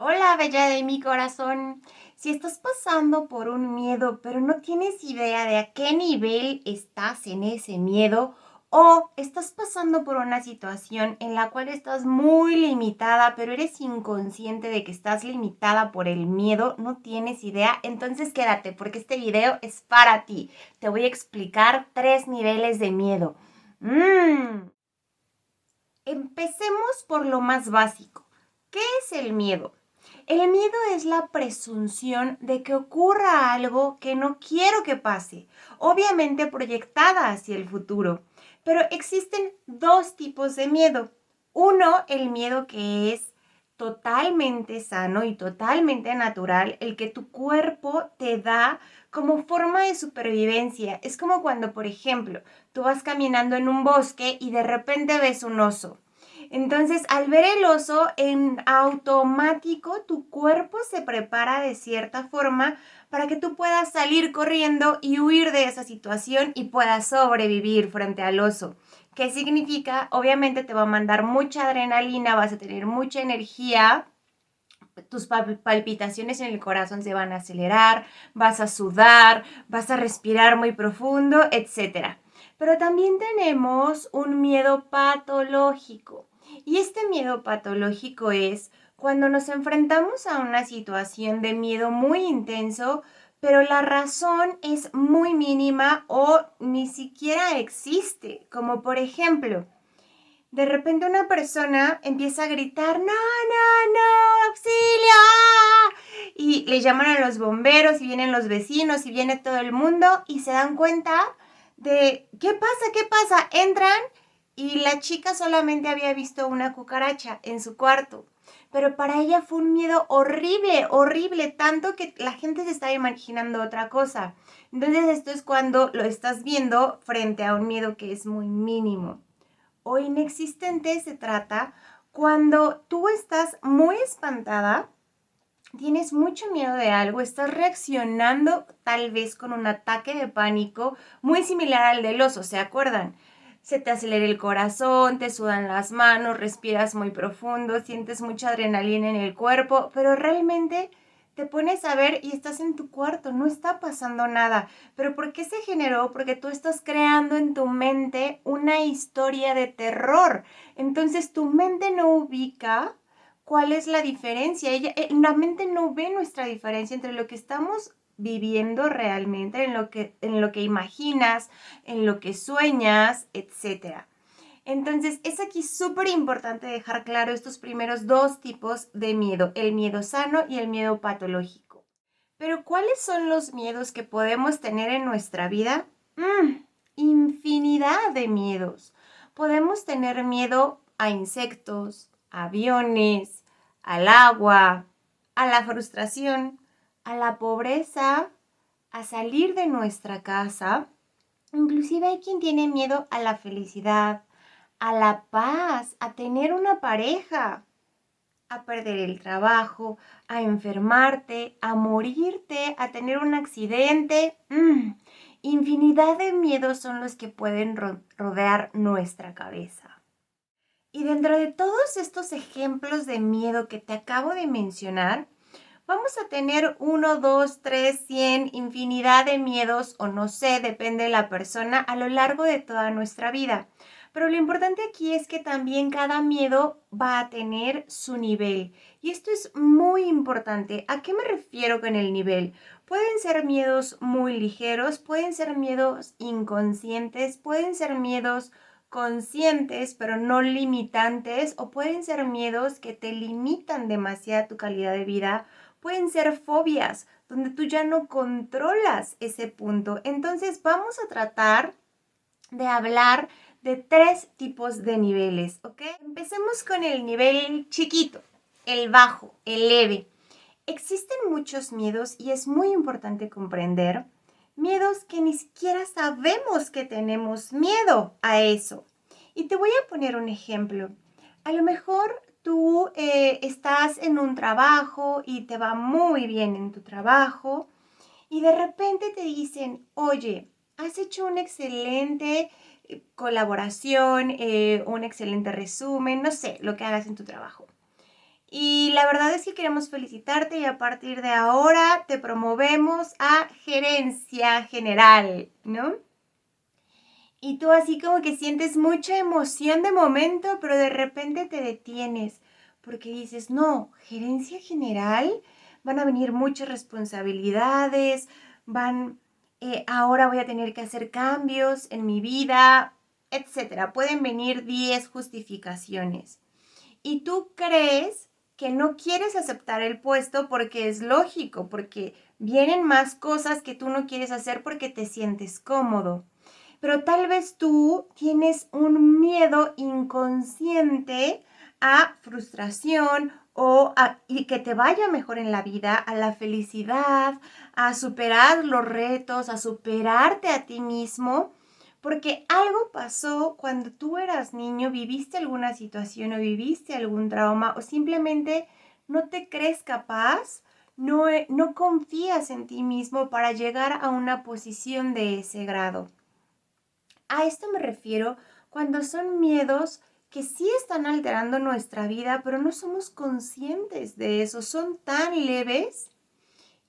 Hola, bella de mi corazón. Si estás pasando por un miedo, pero no tienes idea de a qué nivel estás en ese miedo, o estás pasando por una situación en la cual estás muy limitada, pero eres inconsciente de que estás limitada por el miedo, no tienes idea, entonces quédate porque este video es para ti. Te voy a explicar 3 niveles de miedo. Empecemos por lo más básico. ¿Qué es el miedo? El miedo es la presunción de que ocurra algo que no quiero que pase, obviamente proyectada hacia el futuro. Pero existen dos tipos de miedo. Uno, el miedo que es totalmente sano y totalmente natural, el que tu cuerpo te da como forma de supervivencia. Es como cuando, por ejemplo, tú vas caminando en un bosque y de repente ves un oso. Entonces, al ver el oso, en automático tu cuerpo se prepara de cierta forma para que tú puedas salir corriendo y huir de esa situación y puedas sobrevivir frente al oso. ¿Qué significa? Obviamente te va a mandar mucha adrenalina, vas a tener mucha energía, tus palpitaciones en el corazón se van a acelerar, vas a sudar, vas a respirar muy profundo, etcétera. Pero también tenemos un miedo patológico. Y este miedo patológico es cuando nos enfrentamos a una situación de miedo muy intenso, pero la razón es muy mínima o ni siquiera existe. Como por ejemplo, de repente una persona empieza a gritar, no, no, no, auxilio. Y le llaman a los bomberos y vienen los vecinos y viene todo el mundo y se dan cuenta de, ¿qué pasa? ¿Qué pasa? Entran y la chica solamente había visto una cucaracha en su cuarto. Pero para ella fue un miedo horrible, horrible, tanto que la gente se estaba imaginando otra cosa. Entonces esto es cuando lo estás viendo frente a un miedo que es muy mínimo o inexistente se trata cuando tú estás muy espantada, tienes mucho miedo de algo, estás reaccionando tal vez con un ataque de pánico muy similar al del oso, ¿se acuerdan? Se te acelera el corazón, te sudan las manos, respiras muy profundo, sientes mucha adrenalina en el cuerpo, pero realmente te pones a ver y estás en tu cuarto, no está pasando nada. ¿Pero por qué se generó? Porque tú estás creando en tu mente una historia de terror. Entonces tu mente no ubica cuál es la diferencia. La mente no ve nuestra diferencia entre lo que estamos viviendo realmente, en lo que imaginas, en lo que sueñas, etcétera. Entonces, es aquí súper importante dejar claro estos primeros dos tipos de miedo, el miedo sano y el miedo patológico. Pero, ¿cuáles son los miedos que podemos tener en nuestra vida? Infinidad de miedos. Podemos tener miedo a insectos, a aviones, al agua, a la frustración, a la pobreza, a salir de nuestra casa. Inclusive hay quien tiene miedo a la felicidad, a la paz, a tener una pareja, a perder el trabajo, a enfermarte, a morirte, a tener un accidente. Infinidad de miedos son los que pueden rodear nuestra cabeza. Y dentro de todos estos ejemplos de miedo que te acabo de mencionar, vamos a tener 1, 2, 3, 100, infinidad de miedos o no sé, depende de la persona a lo largo de toda nuestra vida. Pero lo importante aquí es que también cada miedo va a tener su nivel. Y esto es muy importante. ¿A qué me refiero con el nivel? Pueden ser miedos muy ligeros, pueden ser miedos inconscientes, pueden ser miedos conscientes pero no limitantes o pueden ser miedos que te limitan demasiado tu calidad de vida. Pueden ser fobias, donde tú ya no controlas ese punto. Entonces vamos a tratar de hablar de 3 tipos de niveles, ¿ok? Empecemos con el nivel chiquito, el bajo, el leve. Existen muchos miedos y es muy importante comprender miedos que ni siquiera sabemos que tenemos miedo a eso. Y te voy a poner un ejemplo. A lo mejor tú estás en un trabajo y te va muy bien en tu trabajo y de repente te dicen, oye, has hecho una excelente colaboración, un excelente resumen, no sé, lo que hagas en tu trabajo. Y la verdad es que queremos felicitarte y a partir de ahora te promovemos a gerencia general, ¿no? Y tú así como que sientes mucha emoción de momento, pero de repente te detienes porque dices, no, gerencia general, van a venir muchas responsabilidades, ahora voy a tener que hacer cambios en mi vida, etcétera. Pueden venir 10 justificaciones. Y tú crees que no quieres aceptar el puesto porque es lógico, porque vienen más cosas que tú no quieres hacer porque te sientes cómodo. Pero tal vez tú tienes un miedo inconsciente a frustración y que te vaya mejor en la vida, a la felicidad, a superar los retos, a superarte a ti mismo, porque algo pasó cuando tú eras niño, viviste alguna situación o viviste algún trauma o simplemente no te crees capaz, no confías en ti mismo para llegar a una posición de ese grado. A esto me refiero cuando son miedos que sí están alterando nuestra vida, pero no somos conscientes de eso. Son tan leves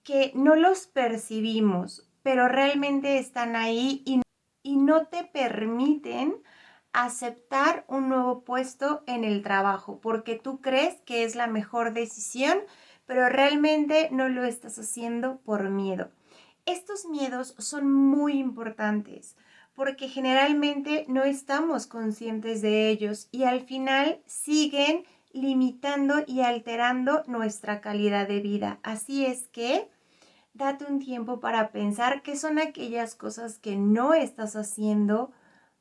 que no los percibimos, pero realmente están ahí y no te permiten aceptar un nuevo puesto en el trabajo, porque tú crees que es la mejor decisión, pero realmente no lo estás haciendo por miedo. Estos miedos son muy importantes porque generalmente no estamos conscientes de ellos y al final siguen limitando y alterando nuestra calidad de vida. Así es que date un tiempo para pensar qué son aquellas cosas que no estás haciendo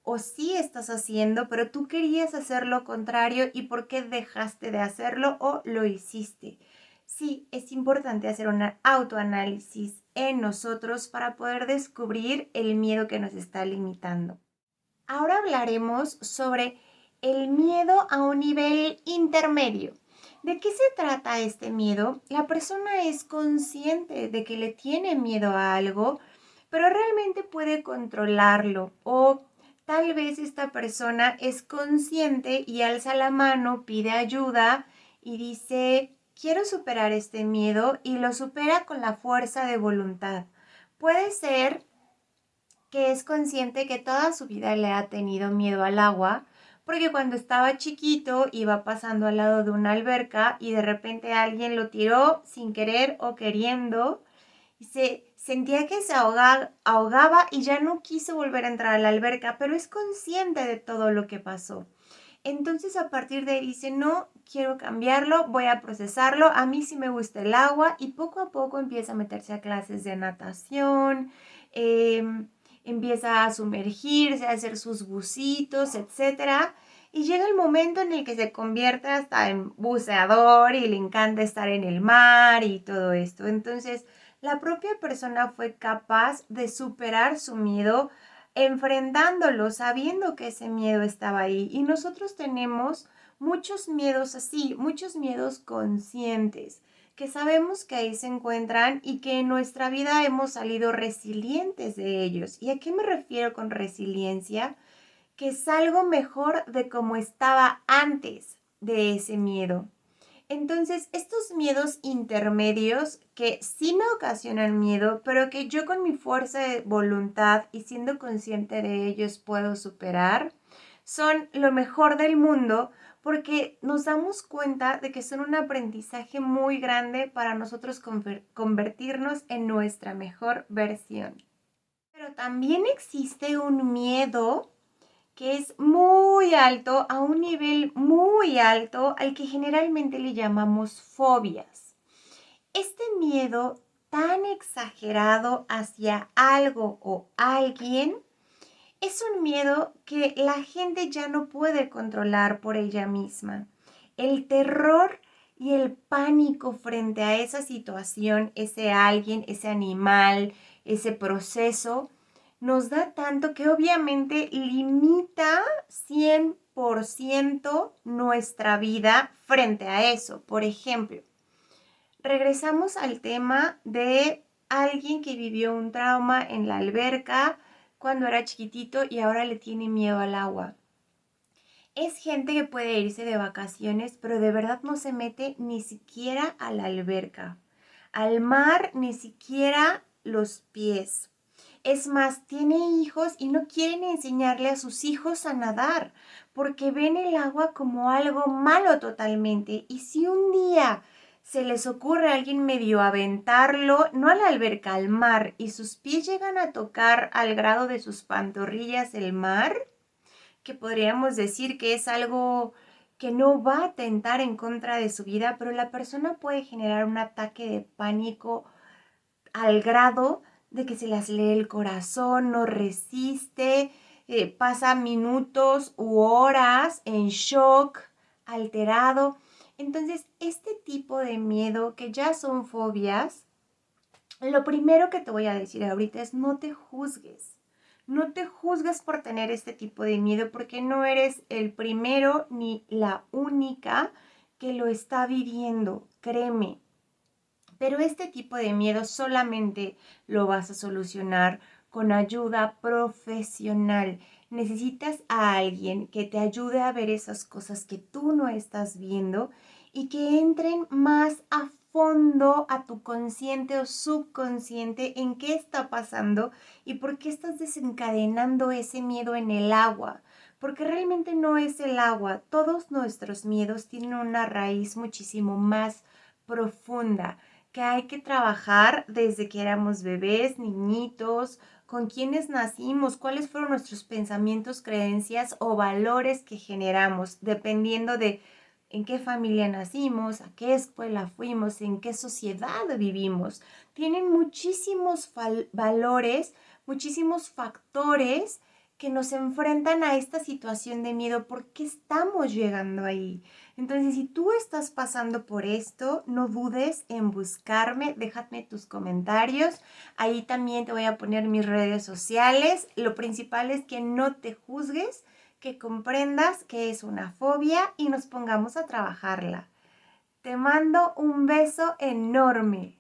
o sí estás haciendo, pero tú querías hacer lo contrario y por qué dejaste de hacerlo o lo hiciste. Sí, es importante hacer un autoanálisis en nosotros para poder descubrir el miedo que nos está limitando. Ahora hablaremos sobre el miedo a un nivel intermedio. ¿De qué se trata este miedo? La persona es consciente de que le tiene miedo a algo, pero realmente puede controlarlo. O tal vez esta persona es consciente y alza la mano, pide ayuda y dice, quiero superar este miedo y lo supera con la fuerza de voluntad. Puede ser que es consciente que toda su vida le ha tenido miedo al agua, porque cuando estaba chiquito iba pasando al lado de una alberca y de repente alguien lo tiró sin querer o queriendo y se sentía que se ahogaba y ya no quiso volver a entrar a la alberca, pero es consciente de todo lo que pasó. Entonces a partir de ahí dice, no, quiero cambiarlo, voy a procesarlo, a mí sí me gusta el agua y poco a poco empieza a meterse a clases de natación, empieza a sumergirse, a hacer sus bucitos, etcétera. Y llega el momento en el que se convierte hasta en buceador y le encanta estar en el mar y todo esto. Entonces, la propia persona fue capaz de superar su miedo enfrentándolo, sabiendo que ese miedo estaba ahí. Y nosotros tenemos muchos miedos así, muchos miedos conscientes, que sabemos que ahí se encuentran y que en nuestra vida hemos salido resilientes de ellos. ¿Y a qué me refiero con resiliencia? Que salgo mejor de como estaba antes de ese miedo. Entonces, estos miedos intermedios que sí me ocasionan miedo, pero que yo con mi fuerza de voluntad y siendo consciente de ellos puedo superar, son lo mejor del mundo porque nos damos cuenta de que son un aprendizaje muy grande para nosotros convertirnos en nuestra mejor versión. Pero también existe un miedo que es muy alto, a un nivel muy alto, al que generalmente le llamamos fobias. Este miedo tan exagerado hacia algo o alguien es un miedo que la gente ya no puede controlar por ella misma. El terror y el pánico frente a esa situación, ese alguien, ese animal, ese proceso, nos da tanto que obviamente limita 100% nuestra vida frente a eso. Por ejemplo, regresamos al tema de alguien que vivió un trauma en la alberca cuando era chiquitito y ahora le tiene miedo al agua. Es gente que puede irse de vacaciones, pero de verdad no se mete ni siquiera a la alberca, al mar, ni siquiera los pies. Es más, tiene hijos y no quieren enseñarle a sus hijos a nadar porque ven el agua como algo malo totalmente. Y si un día se les ocurre a alguien medio aventarlo, no a la alberca, al mar, y sus pies llegan a tocar al grado de sus pantorrillas el mar, que podríamos decir que es algo que no va a atentar en contra de su vida, pero la persona puede generar un ataque de pánico al grado de que se le acelere el corazón, no resiste, pasa minutos u horas en shock, alterado. Entonces, este tipo de miedo, que ya son fobias, lo primero que te voy a decir ahorita es no te juzgues. No te juzgues por tener este tipo de miedo porque no eres el primero ni la única que lo está viviendo, créeme. Pero este tipo de miedo solamente lo vas a solucionar con ayuda profesional. Necesitas a alguien que te ayude a ver esas cosas que tú no estás viendo y que entren más a fondo a tu consciente o subconsciente en qué está pasando y por qué estás desencadenando ese miedo en el agua. Porque realmente no es el agua. Todos nuestros miedos tienen una raíz muchísimo más profunda que hay que trabajar desde que éramos bebés, niñitos, con quienes nacimos, cuáles fueron nuestros pensamientos, creencias o valores que generamos, dependiendo de en qué familia nacimos, a qué escuela fuimos, en qué sociedad vivimos. Tienen muchísimos valores, muchísimos factores que nos enfrentan a esta situación de miedo. ¿Por qué estamos llegando ahí? Entonces, si tú estás pasando por esto, no dudes en buscarme, déjame tus comentarios. Ahí también te voy a poner mis redes sociales. Lo principal es que no te juzgues, que comprendas que es una fobia y nos pongamos a trabajarla. Te mando un beso enorme.